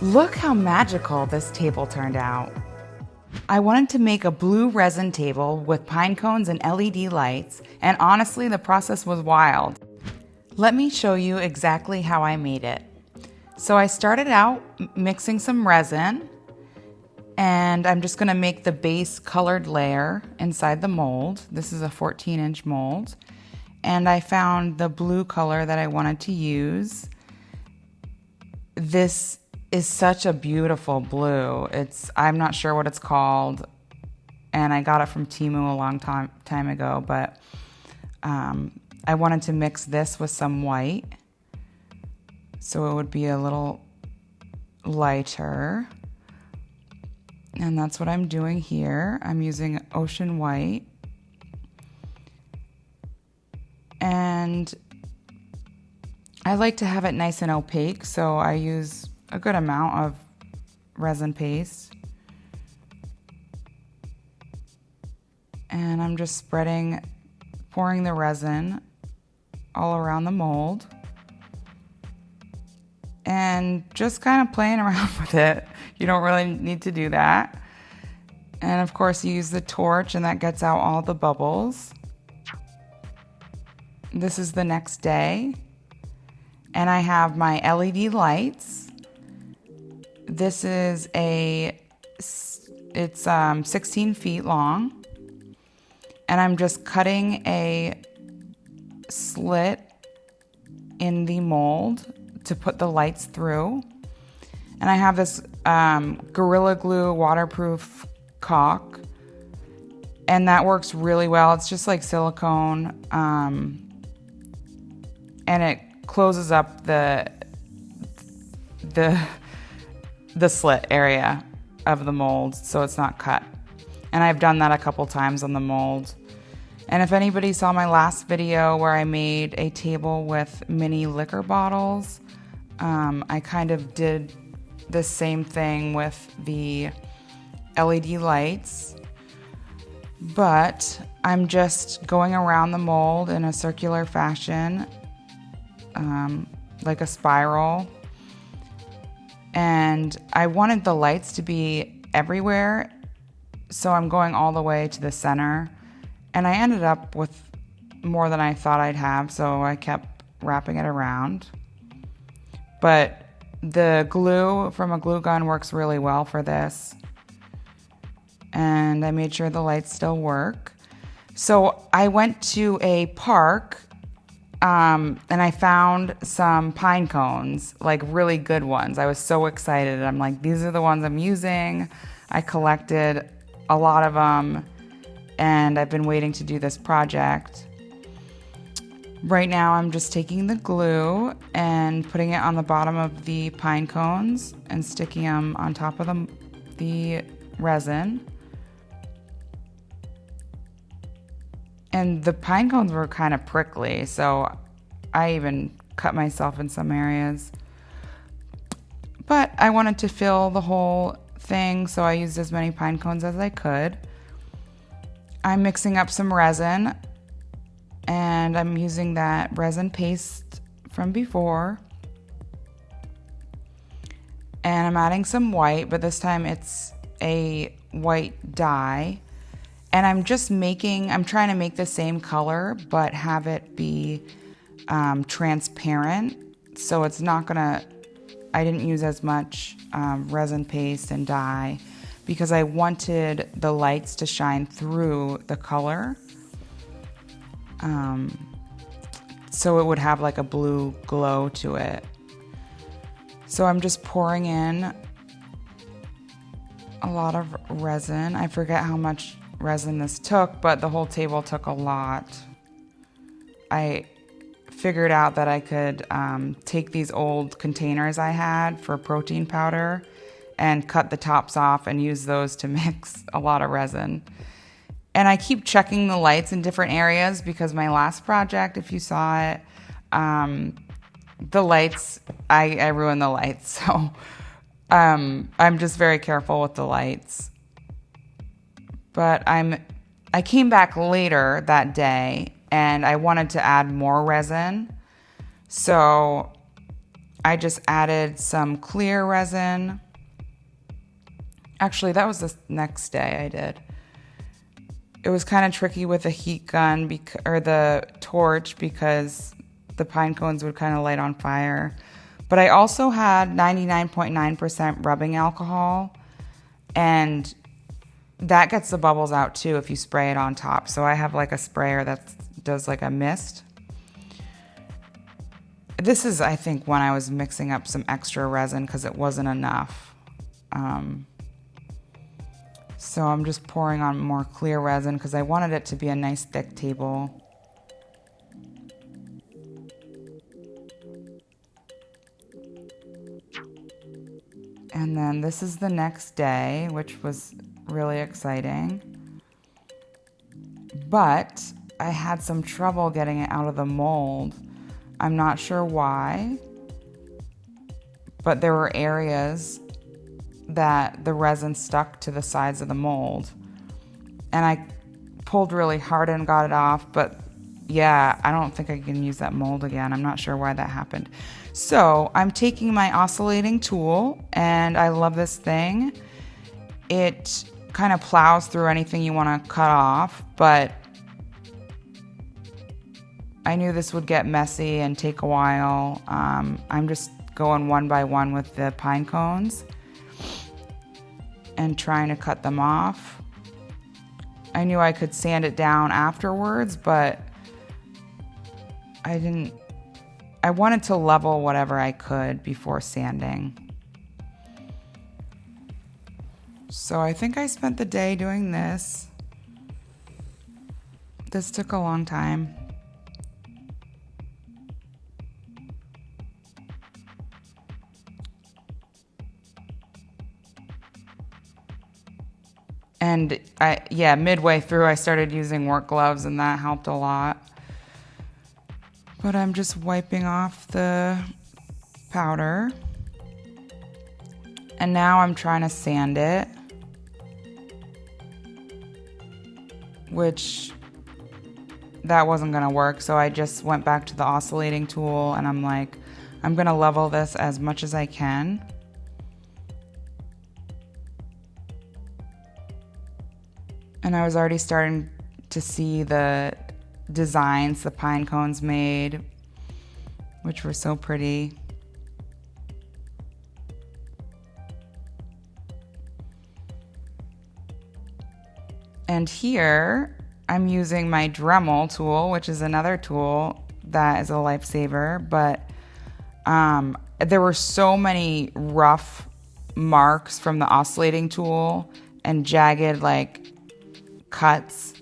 Look how magical this table turned out. I wanted to make a blue resin table with pine cones and LED lights, and honestly, the process was wild. Let me show you exactly how I made it. So I started out mixing some resin, and I'm just gonna make the base colored layer inside the mold. This is a 14-inch mold. And I found the blue color that I wanted to use. This is such a beautiful blue. I'm not sure what it's called, and I got it from Temu a long time ago, but I wanted to mix this with some white so it would be a little lighter. And that's what I'm doing here. I'm using ocean white. And I like to have it nice and opaque, so I use a good amount of resin paste. And I'm just pouring the resin all around the mold. And just kind of playing around with it. You don't really need to do that. And of course you use the torch and that gets out all the bubbles. This is the next day. And I have my LED lights. This is it's 16 feet long. And I'm just cutting a slit in the mold to put the lights through. And I have this Gorilla Glue waterproof caulk, and that works really well. It's just like silicone, and it closes up the slit area of the mold so it's not cut. And I've done that a couple times on the mold. And if anybody saw my last video where I made a table with mini liquor bottles, I kind of did the same thing with the LED lights, but I'm just going around the mold in a circular fashion, like a spiral. And I wanted the lights to be everywhere, so I'm going all the way to the center. And I ended up with more than I thought I'd have, so I kept wrapping it around. But the glue from a glue gun works really well for this. And I made sure the lights still work. So I went to a park, and I found some pine cones, like really good ones. I was so excited. I'm like, these are the ones I'm using. I collected a lot of them, and I've been waiting to do this project. Right now I'm just taking the glue and putting it on the bottom of the pine cones and sticking them on top of the resin. And the pine cones were kind of prickly, so I even cut myself in some areas. But I wanted to fill the whole thing, so I used as many pine cones as I could. I'm mixing up some resin, and I'm using that resin paste from before. And I'm adding some white, but this time it's a white dye. And I'm trying to make the same color, but have it be transparent. So it's not I didn't use as much resin paste and dye because I wanted the lights to shine through the color. So it would have like a blue glow to it. So I'm just pouring in a lot of resin. I forget how much resin this took, but the whole table took a lot. I figured out that I could take these old containers I had for protein powder and cut the tops off and use those to mix a lot of resin. And I keep checking the lights in different areas because my last project, if you saw it, the lights, I ruined the lights. So I'm just very careful with the lights. But I came back later that day and I wanted to add more resin. So I just added some clear resin. Actually, that was the next day I did. It was kind of tricky with the heat gun or the torch because the pine cones would kind of light on fire. But I also had 99.9% rubbing alcohol, and that gets the bubbles out too if you spray it on top. So I have like a sprayer that does like a mist. This is, I think, when I was mixing up some extra resin because it wasn't enough. So I'm just pouring on more clear resin because I wanted it to be a nice thick table. And then this is the next day, which was really exciting. But I had some trouble getting it out of the mold. I'm not sure why, but there were areas that the resin stuck to the sides of the mold. And I pulled really hard and got it off, but yeah, I don't think I can use that mold again. I'm not sure why that happened. So I'm taking my oscillating tool, and I love this thing. It kind of plows through anything you want to cut off, but I knew this would get messy and take a while. I'm just going one by one with the pine cones and trying to cut them off. I knew I could sand it down afterwards, but I wanted to level whatever I could before sanding. So I think I spent the day doing this. This took a long time. And midway through I started using work gloves, and that helped a lot. But I'm just wiping off the powder. And now I'm trying to sand it, which that wasn't gonna work. So I just went back to the oscillating tool, and I'm like, I'm gonna level this as much as I can. And I was already starting to see the designs the pine cones made, which were so pretty. And here I'm using my Dremel tool, which is another tool that is a lifesaver, but there were so many rough marks from the oscillating tool and jagged cuts.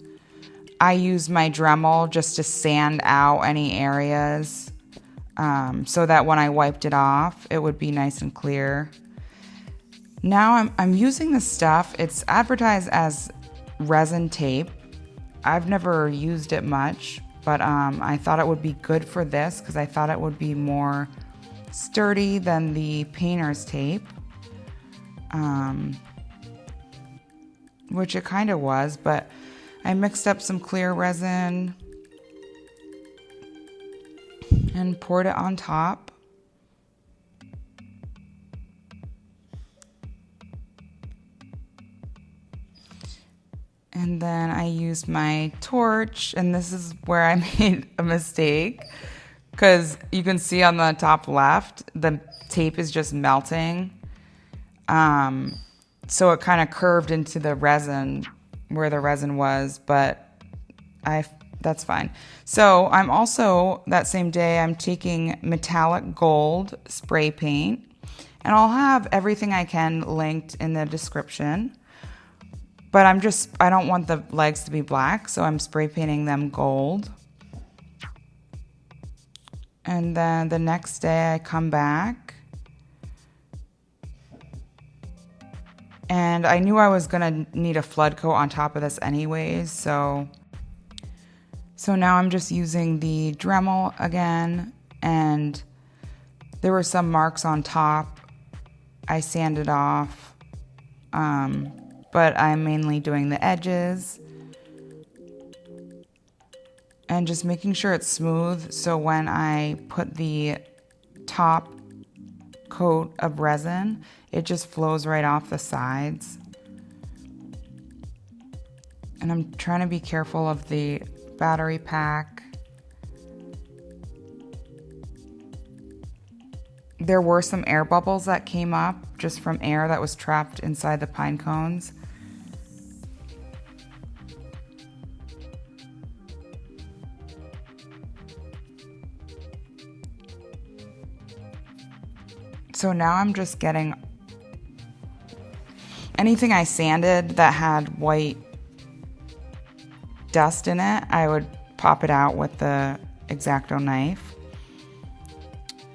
I used my Dremel just to sand out any areas so that when I wiped it off, it would be nice and clear. Now I'm using this stuff. It's advertised as resin tape. I've never used it much, but I thought it would be good for this because I thought it would be more sturdy than the painter's tape, which it kind of was, but I mixed up some clear resin and poured it on top. And then I used my torch, and this is where I made a mistake because you can see on the top left, the tape is just melting. So it kind of curved into the resin where the resin was, but that's fine. So I'm also, that same day, I'm taking metallic gold spray paint, and I'll have everything I can linked in the description. But I don't want the legs to be black, so I'm spray painting them gold. And then the next day I come back, and I knew I was gonna need a flood coat on top of this anyways, so now I'm just using the Dremel again, and there were some marks on top. I sanded off, but I'm mainly doing the edges and just making sure it's smooth, so when I put the top coat of resin, it just flows right off the sides. And I'm trying to be careful of the battery pack. There were some air bubbles that came up just from air that was trapped inside the pine cones. So now I'm just getting anything I sanded that had white dust in it, I would pop it out with the X-Acto knife.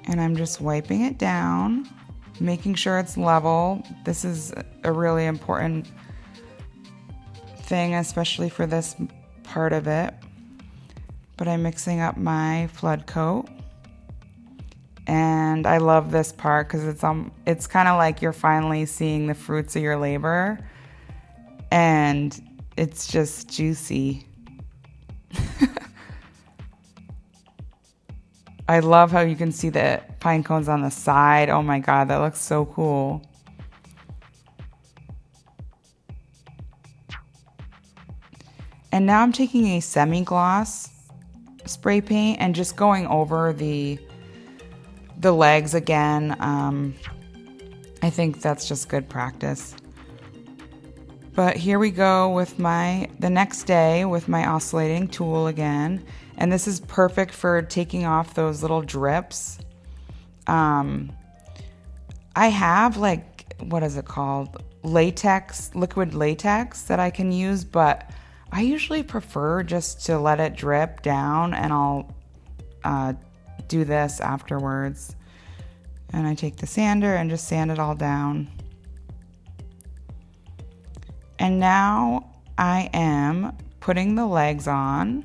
And I'm just wiping it down, making sure it's level. This is a really important thing, especially for this part of it. But I'm mixing up my flood coat. And I love this part because it's kind of like you're finally seeing the fruits of your labor. And it's just juicy. I love how you can see the pine cones on the side. Oh my God, that looks so cool. And now I'm taking a semi-gloss spray paint and just going over the legs again. I think that's just good practice. But here we go with the next day with my oscillating tool again. And this is perfect for taking off those little drips. I have what is it called? Liquid latex that I can use, but I usually prefer just to let it drip down, and I'll do this afterwards. And I take the sander and just sand it all down. And now I am putting the legs on.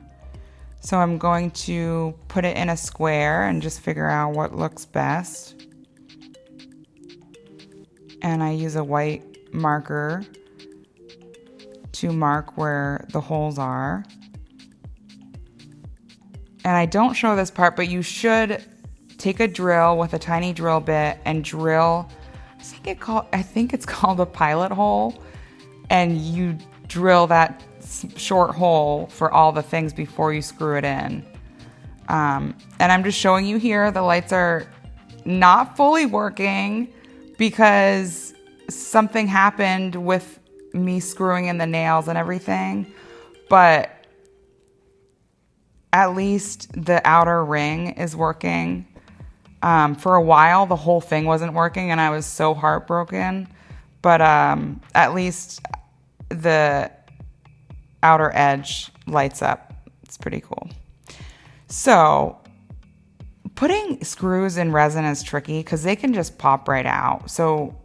So I'm going to put it in a square and just figure out what looks best. And I use a white marker to mark where the holes are. And I don't show this part, but you should take a drill with a tiny drill bit and drill, I think it's called a pilot hole. And you drill that short hole for all the things before you screw it in. And I'm just showing you here, the lights are not fully working because something happened with me screwing in the nails and everything. But at least the outer ring is working. For a while, the whole thing wasn't working and I was so heartbroken. But at least the outer edge lights up. It's pretty cool. So putting screws in resin is tricky because they can just pop right out. So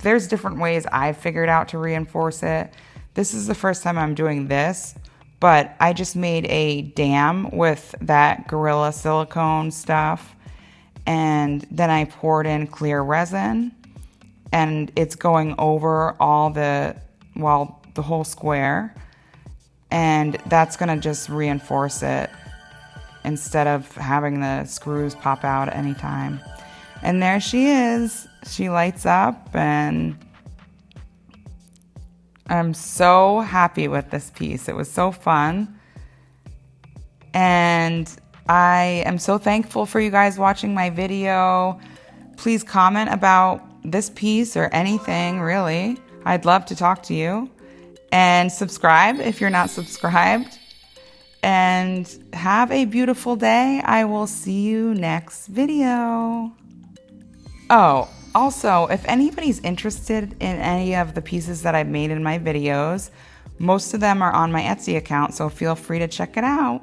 there's different ways I've figured out to reinforce it. This is the first time I'm doing this, but I just made a dam with that Gorilla silicone stuff, and then I poured in clear resin, and it's going over the whole square, and that's gonna just reinforce it instead of having the screws pop out at any time. And there she is. She lights up, and I'm so happy with this piece. It was so fun. And I am so thankful for you guys watching my video. Please comment about this piece or anything, really. I'd love to talk to you. And subscribe if you're not subscribed. And have a beautiful day. I will see you next video. Oh, also, if anybody's interested in any of the pieces that I've made in my videos, most of them are on my Etsy account, so feel free to check it out.